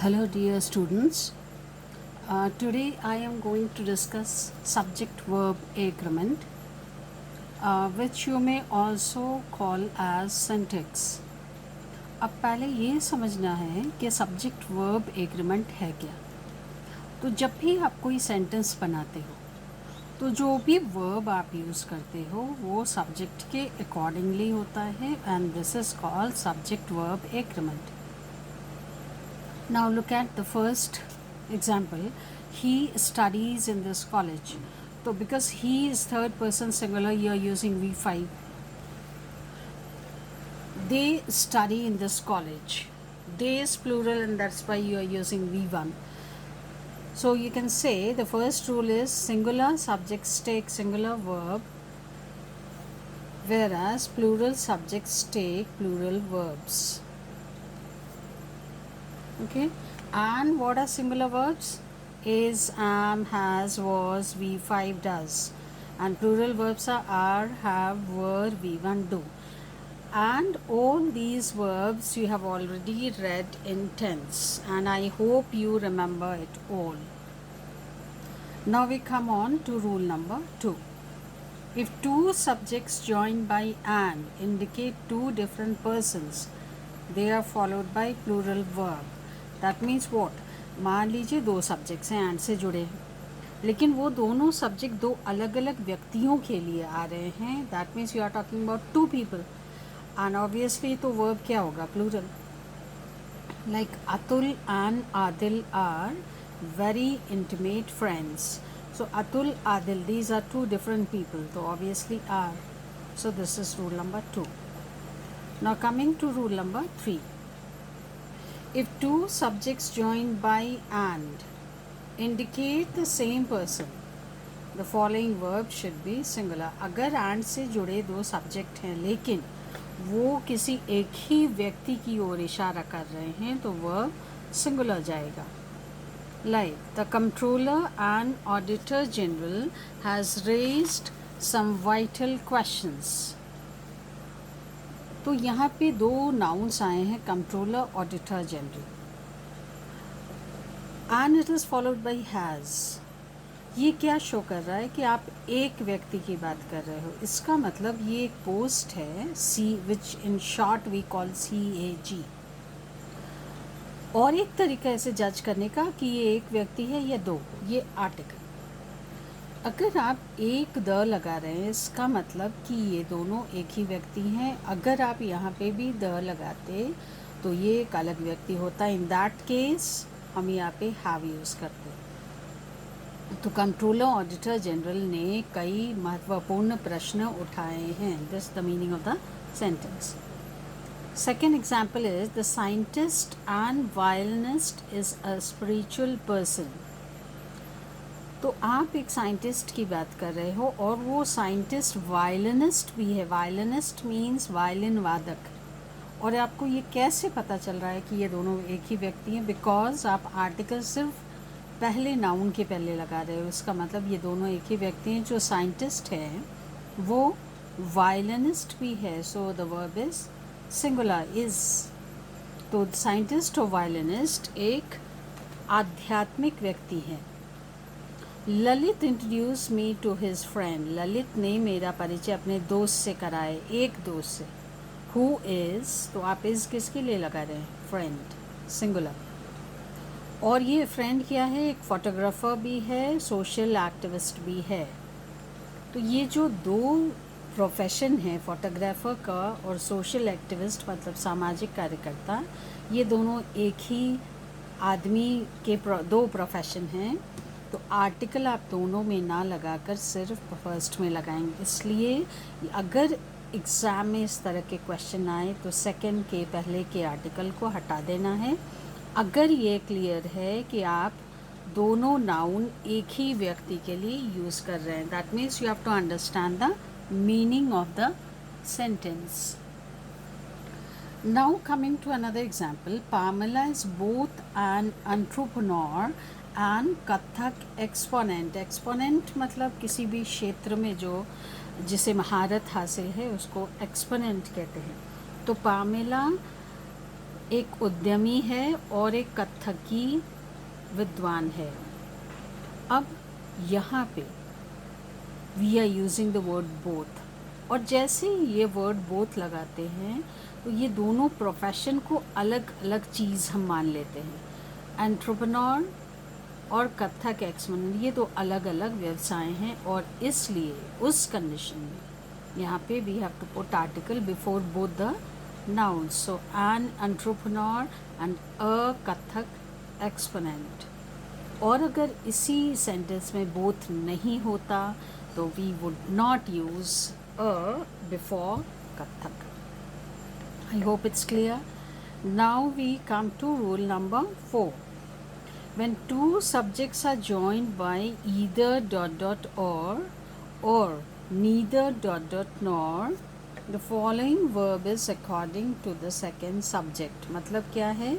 Hello dear students. Today I am going to discuss subject verb agreement, which you may also call as syntax. अब पहले ये समझना है कि subject verb agreement है क्या। तो जब भी आप कोई सेंटेंस बनाते हो तो जो भी वर्ब आप यूज़ करते हो वो सब्जेक्ट के अकॉर्डिंगली होता है and this is called subject verb agreement. Now look at the first example. He studies in this college. So because he is third person singular, you are using V5. They study in this college. They is plural and that's why you are using V1. So you can say the first rule is singular subjects take singular verb, whereas plural subjects take plural verbs. Okay, and what are singular verbs? Is, am, has, was, V5 does, and plural verbs are, have, were, V1 do. And all these verbs you have already read in tense, and I hope you remember it all. Now we come on to rule number 2. If two subjects joined by an indicate two different persons, they are followed by plural verb. That means what, मान लीजिए दो subjects हैं and से जुड़े हैं, लेकिन वो दोनों सब्जेक्ट दो अलग अलग व्यक्तियों के लिए आ रहे हैं. That means you are talking about two people and obviously तो वर्ब क्या होगा, plural. Like Atul and Adil are very intimate friends. So Atul Adil these are two different people, तो obviously are. So this is rule number 2. Now coming to rule number 3. If two subjects joined by and indicate the same person, the following verb should be singular. अगर and से जुड़े दो subject हैं लेकिन वो किसी एक ही व्यक्ति की ओर इशारा कर रहे हैं तो verb singular जाएगा. Like the comptroller and auditor general has raised some vital questions. तो यहाँ पे दो नाउन्स आए हैं, controller, auditor general, and it is followed by has. ये क्या शो कर रहा है कि आप एक व्यक्ति की बात कर रहे हो. इसका मतलब ये एक पोस्ट है, see, which in short we call CAG. और एक तरीका ऐसे जज करने का कि ये एक व्यक्ति है या दो, ये आर्टिकल. अगर आप एक द लगा रहे हैं इसका मतलब कि ये दोनों एक ही व्यक्ति हैं. अगर आप यहाँ पे भी द लगाते तो ये एक अलग व्यक्ति होता. इन दैट केस हम यहाँ पे हैव यूज़ करते. तो कंट्रोलर ऑडिटर जनरल ने कई महत्वपूर्ण प्रश्न उठाए हैं. This the meaning of the sentence. Second example is the scientist and violinist is a spiritual person. तो आप एक साइंटिस्ट की बात कर रहे हो और वो साइंटिस्ट वायलिनिस्ट भी है. वायलिनिस्ट मीन्स वायलिन वादक. और आपको ये कैसे पता चल रहा है कि ये दोनों एक ही व्यक्ति हैं? बिकॉज आप आर्टिकल सिर्फ पहले नाउन के पहले लगा रहे हो. इसका मतलब ये दोनों एक ही व्यक्ति हैं. जो साइंटिस्ट है वो वायलिनिस्ट भी है. So the verb is singular, is. तो साइंटिस्ट और वायलिनिस्ट एक आध्यात्मिक व्यक्ति हैं. Lalit introduce me to his friend. Lalit ने मेरा परिचय अपने दोस्त से कराए, एक दोस्त से. हु इज़, तो आप इज़ किसके लिए लगा रहे हैं? Friend, singular. और ये फ्रेंड क्या है? एक फोटोग्राफर भी है, सोशल एक्टिविस्ट भी है. तो ये जो दो प्रोफेशन है, फोटोग्राफर का और सोशल एक्टिविस्ट मतलब सामाजिक कार्यकर्ता, ये दोनों एक ही आदमी के दो प्रोफेशन हैं. तो आर्टिकल आप दोनों में ना लगाकर सिर्फ फर्स्ट में लगाएंगे. इसलिए अगर एग्ज़ाम में इस तरह के क्वेश्चन आए तो सेकंड के पहले के आर्टिकल को हटा देना है. अगर ये क्लियर है कि आप दोनों नाउन एक ही व्यक्ति के लिए यूज़ कर रहे हैं, that means you have to understand the meaning of the sentence. Now coming to another example, Pamela is both an entrepreneur and Kathak exponent. Exponent मतलब किसी भी क्षेत्र में जो जिसे महारत हासिल है उसको एक्सपोनेंट कहते हैं. तो पामेला एक उद्यमी है और एक कथकी विद्वान है। अब यहाँ पे we are using the word both, और जैसे ही ये वर्ड बोथ लगाते हैं तो ये दोनों प्रोफेशन को अलग अलग चीज़ हम मान लेते हैं। एंट्रप्रेन्योर और कथक एक्सपर्ट ये दो अलग अलग व्यवसाय हैं, और इसलिए उस कंडीशन में यहाँ पे we have to put article before both the nouns. So an entrepreneur and a Kathak exponent. और अगर इसी सेंटेंस में बोथ नहीं होता तो we would not use a before Kathak. I hope it's clear. Now we come to rule number 4. When two subjects are joined by either dot dot or neither dot dot nor, the following verb is according to the second subject. मतलब क्या है,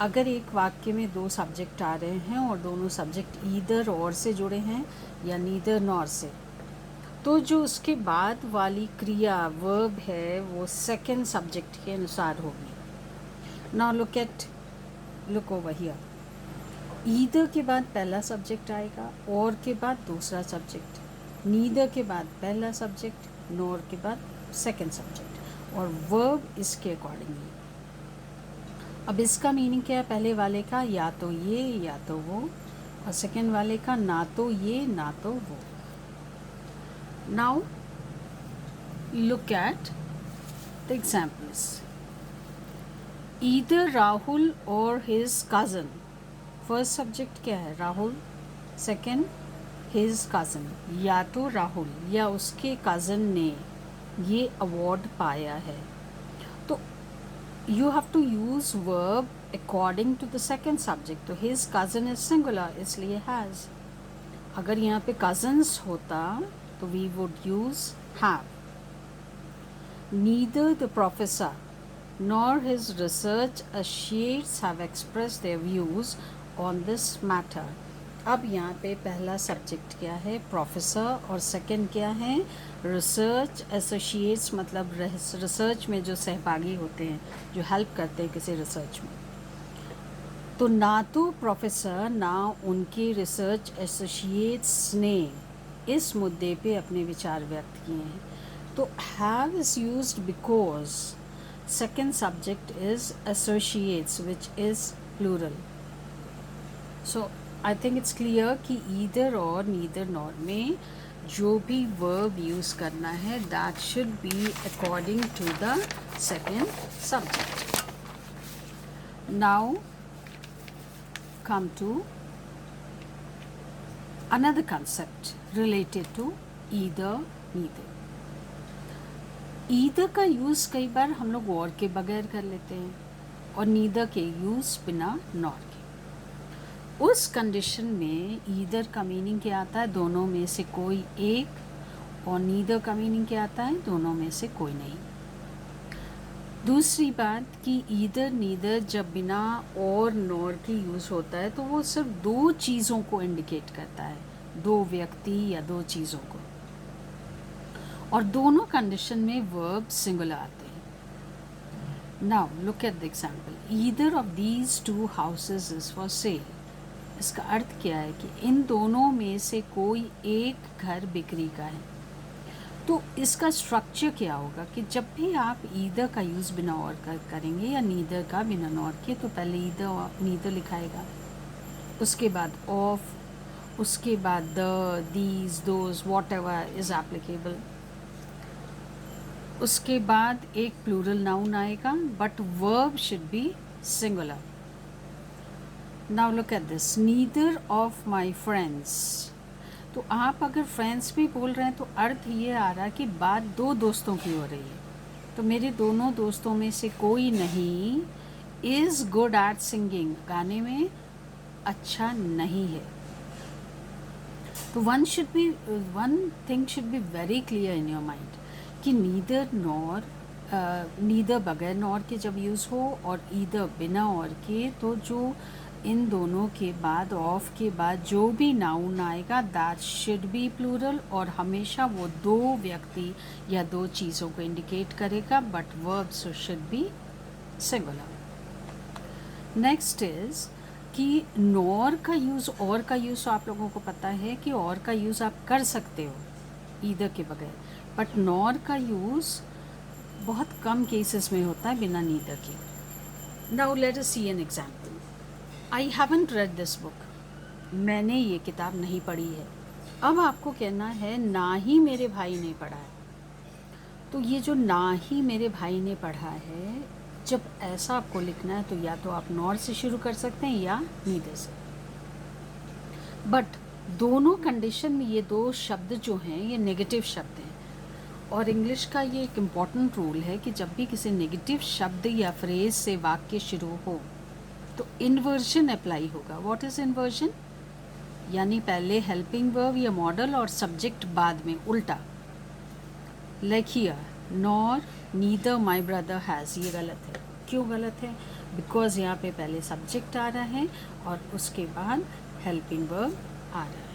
अगर एक वाक्य में दो subject आ रहे हैं और दोनों सब्जेक्ट ईदर और से जुड़े हैं या नीदर नॉर से, तो जो उसके बाद वाली क्रिया वर्ब है वो सेकेंड सब्जेक्ट के अनुसार होगी। Now look over here. Either के बाद पहला सब्जेक्ट आएगा, और के बाद दूसरा सब्जेक्ट, नीदर के बाद पहला सब्जेक्ट, नॉर के बाद सेकंड सब्जेक्ट, और वर्ब इसके अकॉर्डिंगली। अब इसका मीनिंग क्या है, पहले वाले का या तो ये या तो वो, और सेकंड वाले का ना तो ये ना तो वो। Now look at the examples. Either Rahul और हिज कज़न। फर्स्ट सब्जेक्ट क्या है, राहुल। सेकंड हिज कज़न, या तो राहुल या उसके कज़न ने ये अवार्ड पाया है। तो you have to use verb according to the second subject. तो हिज कज़न इज सिंगुलर, इसलिए हैज़। अगर यहाँ पे कज़न्स होता तो we would use have. Neither the professor nor his research associates have expressed their views on this matter. अब यहाँ पे पहला सब्जेक्ट क्या है, प्रोफेसर, और सेकंड क्या है, रिसर्च एसोसिएट्स, मतलब रिसर्च में जो सहभागी होते हैं, जो हेल्प करते हैं किसी रिसर्च में। तो ना तो प्रोफेसर ना उनके रिसर्च एसोसिएट्स ने इस मुद्दे पे अपने विचार व्यक्त किए हैं। तो have is used because second subject is associates, which is plural. So I think it's clear कि either or neither nor में जो भी verb use करना है that should be according to the second subject. Now come to another concept related to either neither. Either का use कई बार हम लोग और के बगैर कर लेते हैं, और नीदर के यूज़ बिना नॉर के। उस कंडीशन में ईदर का मीनिंग क्या आता है, दोनों में से कोई एक, और नीदर का मीनिंग क्या आता है, दोनों में से कोई नहीं। दूसरी बात कि ईदर नीदर जब बिना और नॉर के यूज़ होता है तो वो सिर्फ दो चीज़ों को इंडिकेट करता है, दो व्यक्ति या दो चीज़ों को, और दोनों कंडीशन में वर्ब सिंगुलर आते हैं। Now look at the example. Either of these two houses is for sale. इसका अर्थ क्या है कि इन दोनों में से कोई एक घर बिक्री का है। तो इसका स्ट्रक्चर क्या होगा कि जब भी आप ईदर का यूज़ बिना और करेंगे या नीदर का बिना नॉर के, तो पहले ईदर और नीदर लिखाएगा, उसके बाद ऑफ, उसके बाद the, these, those, what ever is applicable, उसके बाद एक प्लूरल नाउन आएगा, but verb should be singular. Now look at this, neither of my friends. तो आप अगर फ्रेंड्स भी बोल रहे हैं तो अर्थ ये आ रहा है कि बात दो दोस्तों की हो रही है। तो मेरे दोनों दोस्तों में से कोई नहीं इज़ गुड एट सिंगिंग, गाने में अच्छा नहीं है। तो one thing should be very clear in your mind कि नीदर नॉर, नीदर बगैर नॉर के जब यूज़ हो और ईदर बिना और के, तो जो इन दोनों के बाद, ऑफ के बाद जो भी नाउन आएगा दैट शुड बी प्लूरल, और हमेशा वो दो व्यक्ति या दो चीज़ों को इंडिकेट करेगा, but verbs should be singular. Next is कि नॉर का यूज़, और का यूज़ तो आप लोगों को पता है कि और का यूज़ आप कर सकते हो ईदर के बगैर, बट नॉर का यूज़ बहुत कम केसेस में होता है बिना नीदर के। Now let us see an example. I haven't read this book, मैंने ये किताब नहीं पढ़ी है। अब आपको कहना है ना ही मेरे भाई ने पढ़ा है। तो ये जो ना ही मेरे भाई ने पढ़ा है, जब ऐसा आपको लिखना है तो या तो आप नॉर से शुरू कर सकते हैं या नीदर से। बट दोनों कंडीशन में ये दो शब्द जो हैं ये नेगेटिव शब्द हैं, और इंग्लिश का ये एक इम्पॉर्टेंट रूल है कि जब भी किसी नेगेटिव शब्द या फ्रेज से वाक्य शुरू हो तो इन्वर्जन अप्लाई होगा। What is inversion? यानी पहले हेल्पिंग वर्ब या मॉडल और सब्जेक्ट बाद में, उल्टा। Like here, nor neither my brother has, ये गलत है। क्यों गलत है? बिकॉज यहाँ पे पहले सब्जेक्ट आ रहा है और उसके बाद हेल्पिंग वर्ब आ रहा है।